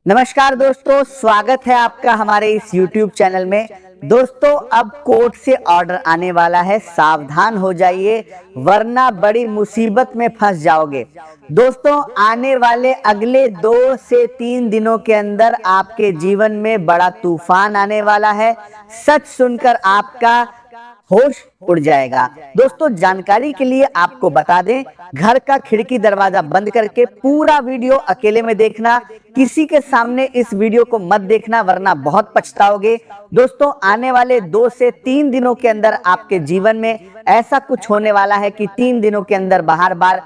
नमस्कार दोस्तों, स्वागत है आपका हमारे इस YouTube चैनल में। दोस्तों, अब कोर्ट से ऑर्डर आने वाला है, सावधान हो जाइए वरना बड़ी मुसीबत में फंस जाओगे। दोस्तों, आने वाले अगले 2 से 3 दिनों के अंदर आपके जीवन में बड़ा तूफान आने वाला है। सच सुनकर आपका होश उड़ जाएगा। दोस्तों, जानकारी के लिए आपको बता दें, घर का खिड़की दरवाजा बंद करके पूरा वीडियो अकेले में देखना, किसी के सामने इस वीडियो को मत देखना वरना बहुत पछताओगे। दोस्तों, आने वाले 2 से 3 दिनों के अंदर आपके जीवन में ऐसा कुछ होने वाला है कि 3 दिनों के अंदर बार-बार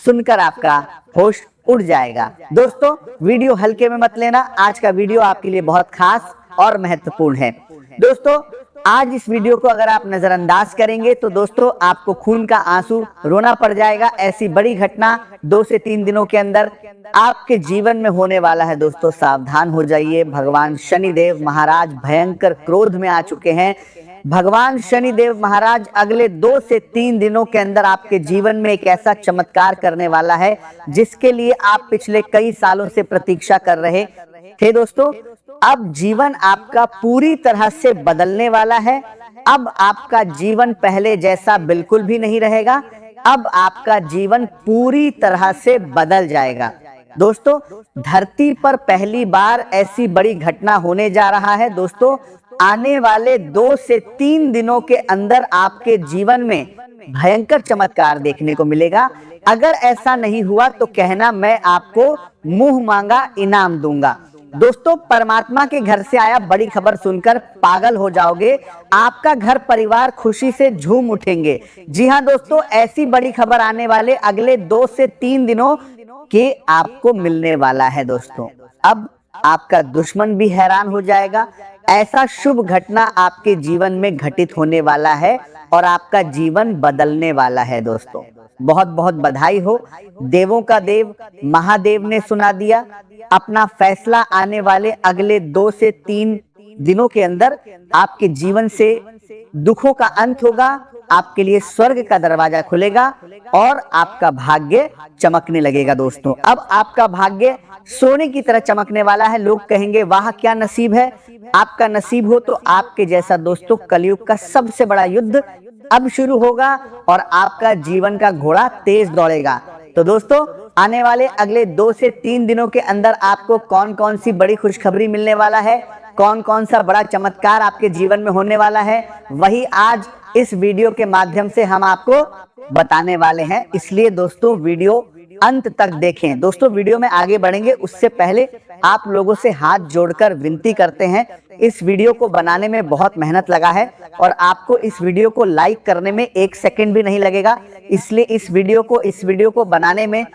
सुनकर आपका होश उड़ जाएगा। दोस्तों, वीडियो हल्के में मत लेना, आज का वीडियो आपके लिए बहुत खास और महत्वपूर्ण है। दोस्तों, आज इस वीडियो को अगर आप नजरअंदाज करेंगे तो दोस्तों आपको खून का आंसू रोना पड़ जाएगा। ऐसी बड़ी घटना 2 से 3 दिनों के अंदर आपके जीवन में होने वाला है। दोस्तों, सावधान हो जाइए। भगवान शनिदेव महाराज भयंकर क्रोध में आ चुके हैं। भगवान शनिदेव महाराज अगले 2 से 3 दिनों के अंदर आपके जीवन में एक ऐसा चमत्कार करने वाला है जिसके लिए आप पिछले कई सालों से प्रतीक्षा कर रहे थे। दोस्तों, अब जीवन आपका पूरी तरह से बदलने वाला है। अब आपका जीवन पहले जैसा बिल्कुल भी नहीं रहेगा। अब आपका जीवन पूरी तरह से बदल जाएगा। दोस्तों, धरती पर पहली बार ऐसी बड़ी घटना होने जा रहा है। दोस्तों, आने वाले 2 से 3 दिनों के अंदर आपके जीवन में भयंकर चमत्कार देखने को मिलेगा। अगर ऐसा नहीं हुआ तो कहना मैं आपको मुंह मांगा इनाम दूंगा। दोस्तों, परमात्मा के घर से आया बड़ी खबर सुनकर पागल हो जाओगे। आपका घर परिवार खुशी से झूम उठेंगे। जी हाँ दोस्तों, ऐसी बड़ी खबर आने वाले अगले 2 से 3 दिनों के आपको मिलने वाला है। दोस्तों, अब आपका दुश्मन भी हैरान हो जाएगा। ऐसा शुभ घटना आपके जीवन में घटित होने वाला है और आपका जीवन बदलने वाला है। दोस्तों, बहुत बहुत बधाई हो। देवों का देव महादेव ने सुना दिया। अपना फैसला आने वाले अगले 2 से 3 दिनों के अंदर आपके जीवन से दुखों का अंत होगा। आपके लिए स्वर्ग का दरवाजा खुलेगा और आपका भाग्य चमकने लगेगा। दोस्तों, अब आपका भाग्य सोने की तरह चमकने वाला है। लोग कहेंगे वाह क्या नसीब है। आपका नसीब हो तो आपके जैसा दोस्तों कलयुग का सबसे बड़ा युद्ध अब शुरू होगा और आपका जीवन का घोड़ा तेज दौड़ेगा। तो दोस्तों, आने वाले अगले 2 से 3 दिनों के अंदर आपको कौन कौन सी बड़ी खुशखबरी मिलने वाला है, कौन कौन सा बड़ा चमत्कार आपके जीवन में होने वाला है, वही आज इस वीडियो के माध्यम से हम आपको बताने वाले हैं। इसलिए दोस्तों, वीडियो अंत तक देखें। दोस्तों, वीडियो में आगे बढ़ेंगे उससे पहले आप लोगों से हाथ जोड़कर विनती करते हैं। इस वीडियो को बनाने में बहुत मेहनत लगा है और आपको इस वीडियो को लाइक करने में 1 सेकंड भी नहीं लगेगा। इसलिए इस वीडियो को बनाने में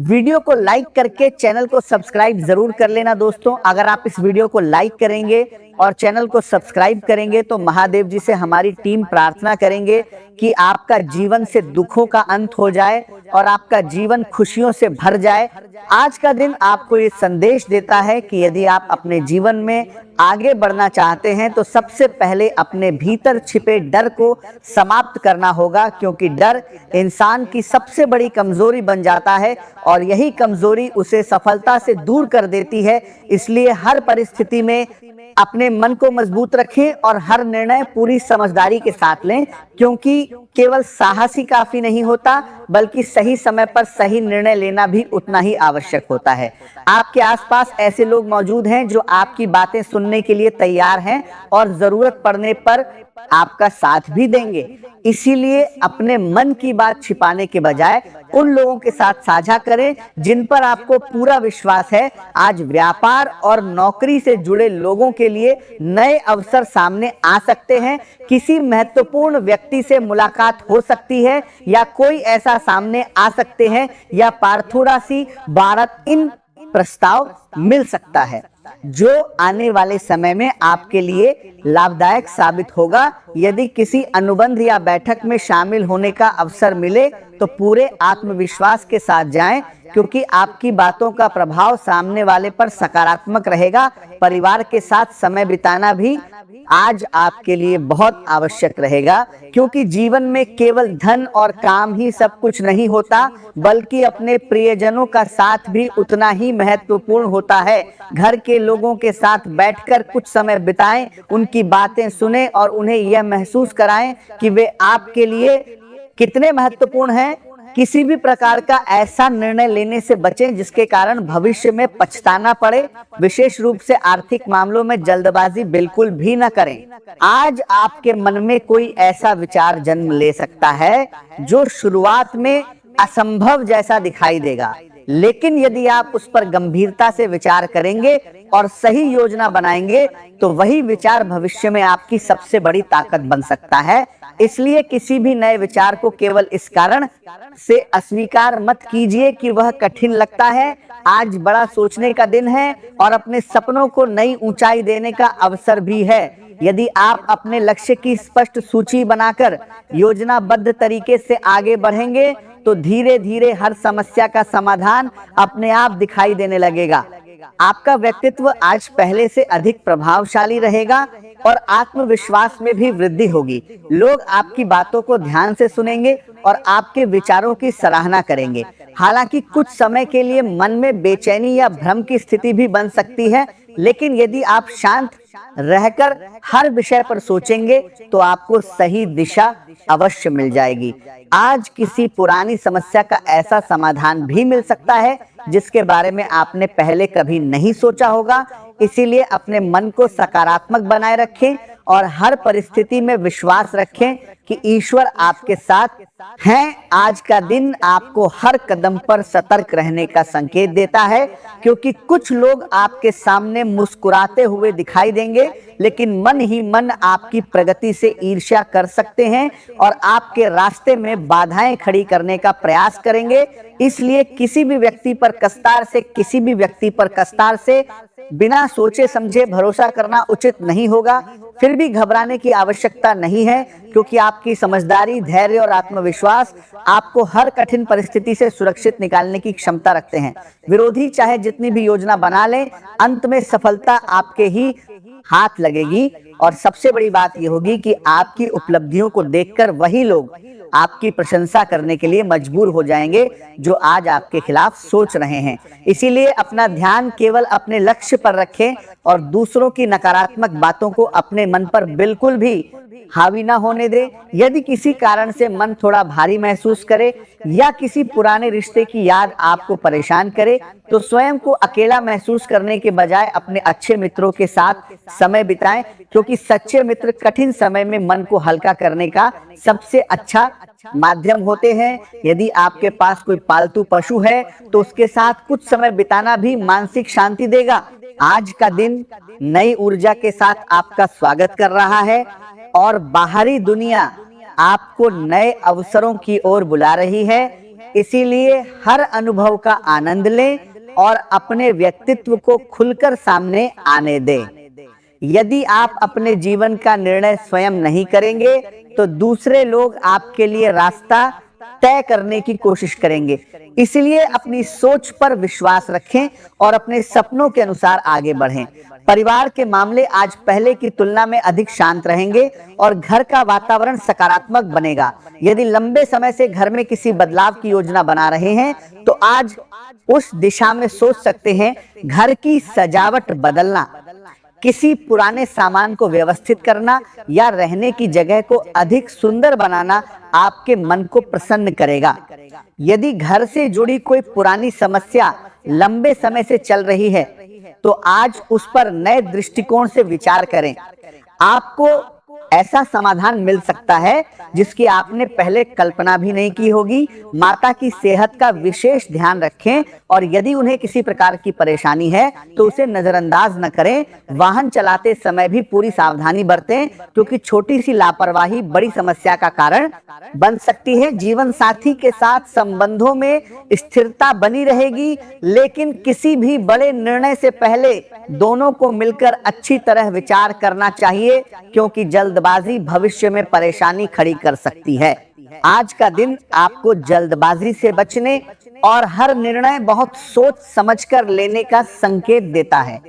वीडियो को लाइक करके चैनल को सब्सक्राइब जरूर कर लेना। दोस्तों, अगर आप इस वीडियो को लाइक करेंगे और चैनल को सब्सक्राइब करेंगे तो महादेव जी से हमारी टीम प्रार्थना करेंगे कि आपका जीवन से दुखों का अंत हो जाए और आपका जीवन खुशियों से भर जाए। आज का दिन आपको ये संदेश देता है कि यदि आप अपने जीवन में आगे बढ़ना चाहते हैं तो सबसे पहले अपने भीतर छिपे डर को समाप्त करना होगा, क्योंकि डर इंसान की सबसे बड़ी कमजोरी बन जाता है और यही कमजोरी उसे सफलता से दूर कर देती है। इसलिए हर परिस्थिति में अपने मन को मजबूत रखें और हर निर्णय पूरी समझदारी के साथ लें, क्योंकि केवल साहस ही काफी नहीं होता बल्कि सही समय पर सही निर्णय लेना भी उतना ही आवश्यक होता है। आपके आसपास ऐसे लोग मौजूद हैं जो आपकी बातें सुनने के लिए तैयार हैं और जरूरत पड़ने पर आपका साथ भी देंगे। इसीलिए अपने मन की बात छिपाने के बजाय उन लोगों के साथ साझा करें जिन पर आपको पूरा विश्वास है। आज व्यापार और नौकरी से जुड़े लोगों के लिए नए अवसर सामने आ सकते हैं। किसी महत्वपूर्ण व्यक्ति से मुलाकात हो सकती है या कोई ऐसा सामने आ सकते हैं या पार्थोरासी भारत इन प्रस्ताव मिल सकता है जो आने वाले समय में आपके लिए लाभदायक साबित होगा। यदि किसी अनुबंध या बैठक में शामिल होने का अवसर मिले तो पूरे आत्मविश्वास के साथ जाएं, क्योंकि आपकी बातों का प्रभाव सामने वाले पर सकारात्मक रहेगा। परिवार के साथ समय बिताना भी आज आपके लिए बहुत आवश्यक रहेगा, क्योंकि जीवन में केवल धन और काम ही सब कुछ नहीं होता, बल्कि अपने प्रियजनों का साथ भी उतना ही महत्वपूर्ण होता है। घर के लोगों के साथ बैठकर कुछ समय बिताएं, उनकी बातें सुनें और उन्हें यह महसूस कराएं कि वे आपके लिए कितने महत्वपूर्ण हैं। किसी भी प्रकार का ऐसा निर्णय लेने से बचें जिसके कारण भविष्य में पछताना पड़े। विशेष रूप से आर्थिक मामलों में जल्दबाजी बिल्कुल भी न करें। आज आपके मन में कोई ऐसा विचार जन्म ले सकता है जो शुरुआत में असंभव जैसा दिखाई देगा, लेकिन यदि आप उस पर गंभीरता से विचार करेंगे और सही योजना बनाएंगे तो वही विचार भविष्य में आपकी सबसे बड़ी ताकत बन सकता है। इसलिए किसी भी नए विचार को केवल इस कारण से अस्वीकार मत कीजिए कि वह कठिन लगता है। आज बड़ा सोचने का दिन है और अपने सपनों को नई ऊंचाई देने का अवसर भी है। यदि आप अपने लक्ष्य की स्पष्ट सूची बनाकर योजनाबद्ध तरीके से आगे बढ़ेंगे तो धीरे धीरे हर समस्या का समाधान अपने आप दिखाई देने लगेगा। आपका व्यक्तित्व आज पहले से अधिक प्रभावशाली रहेगा और आत्मविश्वास में भी वृद्धि होगी। लोग आपकी बातों को ध्यान से सुनेंगे और आपके विचारों की सराहना करेंगे। हालांकि कुछ समय के लिए मन में बेचैनी या भ्रम की स्थिति भी बन सकती है, लेकिन यदि आप शांत रहकर हर विषय पर सोचेंगे तो आपको सही दिशा अवश्य मिल जाएगी। आज किसी पुरानी समस्या का ऐसा समाधान भी मिल सकता है जिसके बारे में आपने पहले कभी नहीं सोचा होगा। इसीलिए अपने मन को सकारात्मक बनाए रखें और हर परिस्थिति में विश्वास रखें कि ईश्वर आपके साथ हैं। आज का दिन आपको हर कदम पर सतर्क रहने का संकेत देता है, क्योंकि कुछ लोग आपके सामने मुस्कुराते हुए दिखाई देंगे, लेकिन मन ही मन आपकी प्रगति से ईर्ष्या कर सकते हैं और आपके रास्ते में बाधाएं खड़ी करने का प्रयास करेंगे। इसलिए किसी भी व्यक्ति पर कस्तार से बिना सोचे समझे भरोसा करना उचित नहीं होगा। फिर भी घबराने की आवश्यकता नहीं है, क्योंकि आपकी समझदारी, धैर्य और आत्मविश्वास आपको हर कठिन परिस्थिति से सुरक्षित निकालने की क्षमता रखते हैं। विरोधी चाहे जितनी भी योजना बना लें, अंत में सफलता आपके ही हाथ लगेगी। और सबसे बड़ी बात यह होगी कि आपकी उपलब्धियों को देखकर वही लोग आपकी प्रशंसा करने के लिए मजबूर हो जाएंगे जो आज आपके खिलाफ सोच रहे हैं। इसीलिए अपना ध्यान केवल अपने लक्ष्य पर रखें और दूसरों की नकारात्मक बातों को अपने मन पर बिल्कुल भी हावी ना होने दें। यदि किसी कारण से मन थोड़ा भारी महसूस करे या किसी पुराने रिश्ते की याद आपको परेशान करे, तो स्वयं को अकेला महसूस करने के बजाय अपने अच्छे मित्रों के साथ समय बिताएं, क्योंकि सच्चे मित्र कठिन समय में मन को हल्का करने का सबसे अच्छा माध्यम होते हैं। यदि आपके पास कोई पालतू पशु है तो उसके साथ कुछ समय बिताना भी मानसिक शांति देगा। आज का दिन नई ऊर्जा के साथ आपका स्वागत कर रहा है और बाहरी दुनिया आपको नए अवसरों की ओर बुला रही है। इसीलिए हर अनुभव का आनंद लें और अपने व्यक्तित्व को खुलकर सामने आने दें। यदि आप अपने जीवन का निर्णय स्वयं नहीं करेंगे तो दूसरे लोग आपके लिए रास्ता तय करने की कोशिश करेंगे। इसलिए अपनी सोच पर विश्वास रखें और अपने सपनों के अनुसार आगे बढ़ें। परिवार के मामले आज पहले की तुलना में अधिक शांत रहेंगे और घर का वातावरण सकारात्मक बनेगा। यदि लंबे समय से घर में किसी बदलाव की योजना बना रहे हैं तो आज उस दिशा में सोच सकते हैं। घर की सजावट बदलना, किसी पुराने सामान को व्यवस्थित करना या रहने की जगह को अधिक सुंदर बनाना आपके मन को प्रसन्न करेगा। यदि घर से जुड़ी कोई पुरानी समस्या लंबे समय से चल रही है तो आज उस पर नए दृष्टिकोण से विचार करें। आपको ऐसा समाधान मिल सकता है जिसकी आपने पहले कल्पना भी नहीं की होगी। माता की सेहत का विशेष ध्यान रखें और यदि उन्हें किसी प्रकार की परेशानी है तो उसे नजरअंदाज न करें। वाहन चलाते समय भी पूरी सावधानी बरतें, क्योंकि छोटी सी लापरवाही बड़ी समस्या का कारण बन सकती है। जीवन साथी के साथ संबंधों में स्थिरता बनी रहेगी, लेकिन किसी भी बड़े निर्णय से पहले दोनों को मिलकर अच्छी तरह विचार करना चाहिए, क्योंकि जल्दबाजी भविष्य में परेशानी खड़ी कर सकती है। आज का दिन आपको जल्दबाजी से बचने और हर निर्णय बहुत सोच समझकर लेने का संकेत देता है,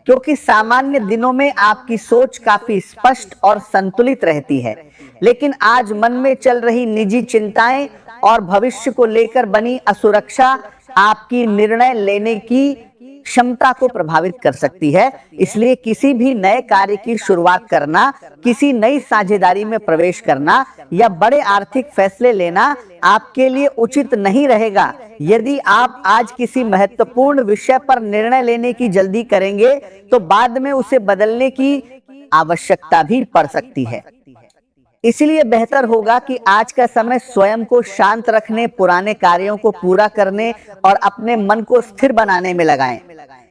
क्योंकि सामान्य दिनों में आपकी सोच काफी स्पष्ट और संतुलित रहती है। लेकिन आज मन में चल रही निजी चिंताएं और भविष्य को लेकर बनी असुरक्षा आपकी निर्णय लेने की क्षमता को प्रभावित कर सकती है। इसलिए किसी भी नए कार्य की शुरुआत करना, किसी नई साझेदारी में प्रवेश करना या बड़े आर्थिक फैसले लेना आपके लिए उचित नहीं रहेगा। यदि आप आज किसी महत्वपूर्ण विषय पर निर्णय लेने की जल्दी करेंगे तो बाद में उसे बदलने की आवश्यकता भी पड़ सकती है। इसलिए बेहतर होगा कि आज का समय स्वयं को शांत रखने, पुराने कार्यों को पूरा करने और अपने मन को स्थिर बनाने में लगाएं।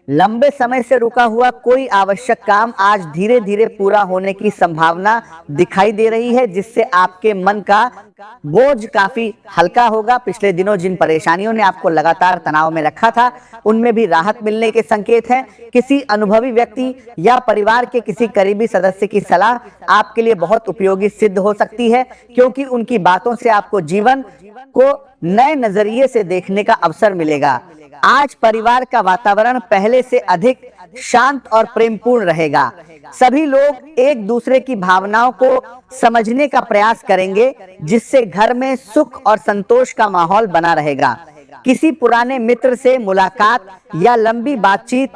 लंबे समय से रुका हुआ कोई आवश्यक काम आज धीरे धीरे पूरा होने की संभावना दिखाई दे रही है, जिससे आपके मन का बोझ काफी हल्का होगा। पिछले दिनों जिन परेशानियों ने आपको लगातार तनाव में रखा था, उनमें भी राहत मिलने के संकेत हैं। किसी अनुभवी व्यक्ति या परिवार के किसी करीबी सदस्य की सलाह आपके लिए बहुत उपयोगी सिद्ध हो सकती है, क्योंकि उनकी बातों से आपको जीवन को नए नजरिए से देखने का अवसर मिलेगा। आज परिवार का वातावरण पहले से अधिक शांत और प्रेमपूर्ण रहेगा। सभी लोग एक दूसरे की भावनाओं को समझने का प्रयास करेंगे, जिससे घर में सुख और संतोष का माहौल बना रहेगा। किसी पुराने मित्र से मुलाकात या लंबी बातचीत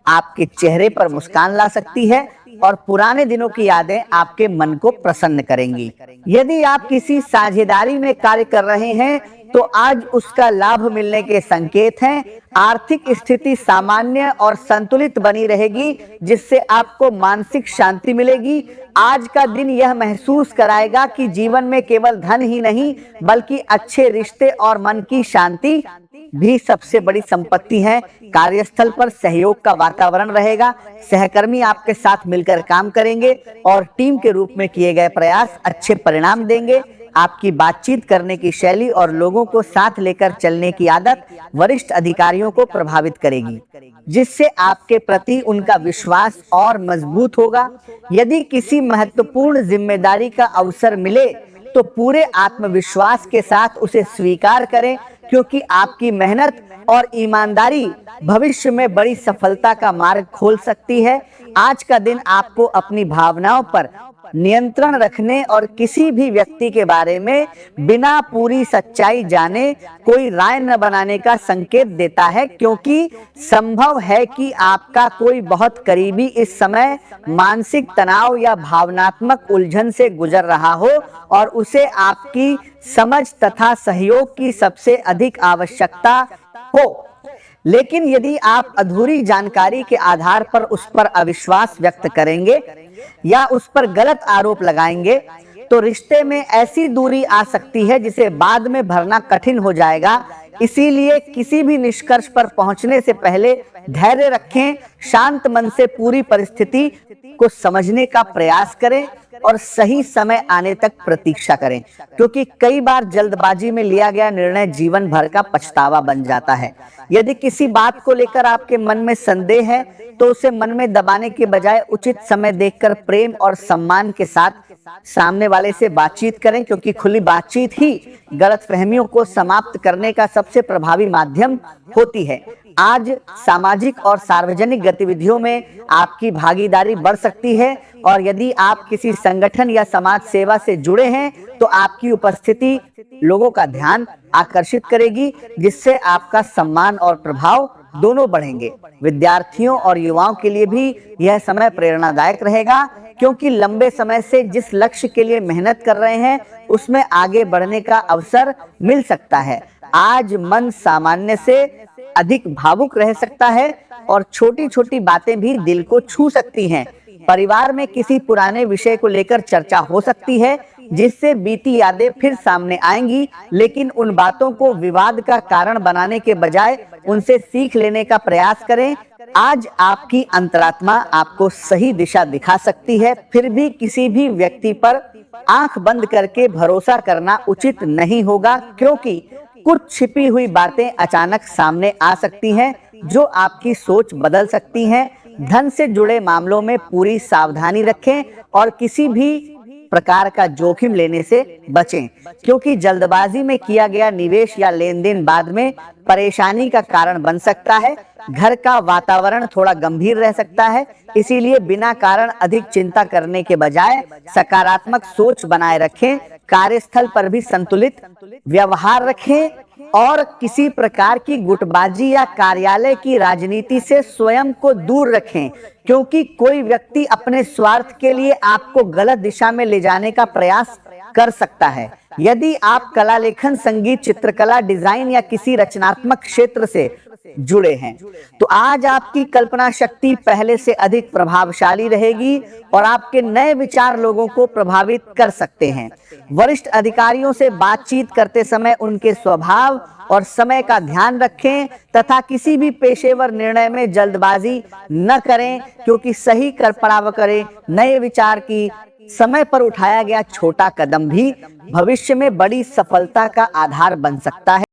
आपके चेहरे पर मुस्कान ला सकती है और पुराने दिनों की यादें आपके मन को प्रसन्न करेंगी। यदि आप किसी साझेदारी में कार्य कर रहे हैं तो आज उसका लाभ मिलने के संकेत हैं। आर्थिक स्थिति सामान्य और संतुलित बनी रहेगी, जिससे आपको मानसिक शांति मिलेगी। आज का दिन यह महसूस कराएगा कि जीवन में केवल धन ही नहीं, बल्कि अच्छे रिश्ते और मन की शांति भी सबसे बड़ी संपत्ति है। कार्यस्थल पर सहयोग का वातावरण रहेगा। सहकर्मी आपके साथ मिलकर काम करेंगे और टीम के रूप में किए गए प्रयास अच्छे परिणाम देंगे। आपकी बातचीत करने की शैली और लोगों को साथ लेकर चलने की आदत वरिष्ठ अधिकारियों को प्रभावित करेगी, जिससे आपके प्रति उनका विश्वास और मजबूत होगा। यदि किसी महत्वपूर्ण जिम्मेदारी का अवसर मिले तो पूरे आत्मविश्वास के साथ उसे स्वीकार करें, क्योंकि आपकी मेहनत और ईमानदारी भविष्य में बड़ी सफलता का मार्ग खोल सकती है। आज का दिन आपको अपनी भावनाओं पर नियंत्रण रखने और किसी भी व्यक्ति के बारे में बिना पूरी सच्चाई जाने कोई राय न बनाने का संकेत देता है, क्योंकि संभव है कि आपका कोई बहुत करीबी इस समय मानसिक तनाव या भावनात्मक उलझन से गुजर रहा हो और उसे आपकी समझ तथा सहयोग की सबसे अधिक आवश्यकता हो। लेकिन यदि आप अधूरी जानकारी के आधार पर उस पर अविश्वास व्यक्त करेंगे या उस पर गलत आरोप लगाएंगे तो रिश्ते में ऐसी दूरी आ सकती है जिसे बाद में भरना कठिन हो जाएगा। इसीलिए किसी भी निष्कर्ष पर पहुंचने से पहले धैर्य रखें, शांत मन से पूरी परिस्थिति को समझने का प्रयास करें और सही समय आने तक प्रतीक्षा करें, क्योंकि कई बार जल्दबाजी में लिया गया निर्णय जीवन भर का पछतावा बन जाता है। यदि किसी बात को लेकर आपके मन में संदेह है तो उसे मन में दबाने के बजाय उचित समय देखकर प्रेम और सम्मान के साथ सामने वाले से बातचीत करें, क्योंकि खुली बातचीत ही गलतफहमियों को समाप्त करने का सबसे प्रभावी माध्यम होती है। आज सामाजिक और सार्वजनिक गतिविधियों में आपकी भागीदारी बढ़ सकती है और यदि आप किसी संगठन या समाज सेवा से जुड़े हैं तो आपकी उपस्थिति लोगों का ध्यान आकर्षित करेगी, जिससे आपका सम्मान और प्रभाव दोनों बढ़ेंगे। विद्यार्थियों और युवाओं के लिए भी यह समय प्रेरणादायक रहेगा, क्योंकि लंबे समय से जिस लक्ष्य के लिए मेहनत कर रहे हैं उसमें आगे बढ़ने का अवसर मिल सकता है। आज मन सामान्य से अधिक भावुक रह सकता है और छोटी छोटी बातें भी दिल को छू सकती हैं। परिवार में किसी पुराने विषय को लेकर चर्चा हो सकती है, जिससे बीती यादें फिर सामने आएंगी, लेकिन उन बातों को विवाद का कारण बनाने के बजाय उनसे सीख लेने का प्रयास करें। आज आपकी अंतरात्मा आपको सही दिशा दिखा सकती है, फिर भी किसी भी व्यक्ति पर आंख बंद करके भरोसा करना उचित नहीं होगा, क्योंकि कुछ छिपी हुई बातें अचानक सामने आ सकती हैं जो आपकी सोच बदल सकती हैं। धन से जुड़े मामलों में पूरी सावधानी रखें और किसी भी प्रकार का जोखिम लेने से बचें, क्योंकि जल्दबाजी में किया गया निवेश या लेन देन बाद में परेशानी का कारण बन सकता है। घर का वातावरण थोड़ा गंभीर रह सकता है, इसीलिए बिना कारण अधिक चिंता करने के बजाय सकारात्मक सोच बनाए रखें। कार्यस्थल पर भी संतुलित व्यवहार रखें और किसी प्रकार की गुटबाजी या कार्यालय की राजनीति से स्वयं को दूर रखें, क्योंकि कोई व्यक्ति अपने स्वार्थ के लिए आपको गलत दिशा में ले जाने का प्रयास कर सकता है। यदि आप कला लेखन, संगीत, चित्रकला, डिजाइन या किसी रचनात्मक क्षेत्र से जुड़े हैं तो आज आपकी कल्पना शक्ति पहले से अधिक प्रभावशाली रहेगी और आपके नए विचार लोगों को प्रभावित कर सकते हैं। वरिष्ठ अधिकारियों से बातचीत करते समय उनके स्वभाव और समय का ध्यान रखें तथा किसी भी पेशेवर निर्णय में जल्दबाजी न करें, क्योंकि सही परामर्श करें। नए विचार की समय पर उठाया गया छोटा कदम भी भविष्य में बड़ी सफलता का आधार बन सकता है।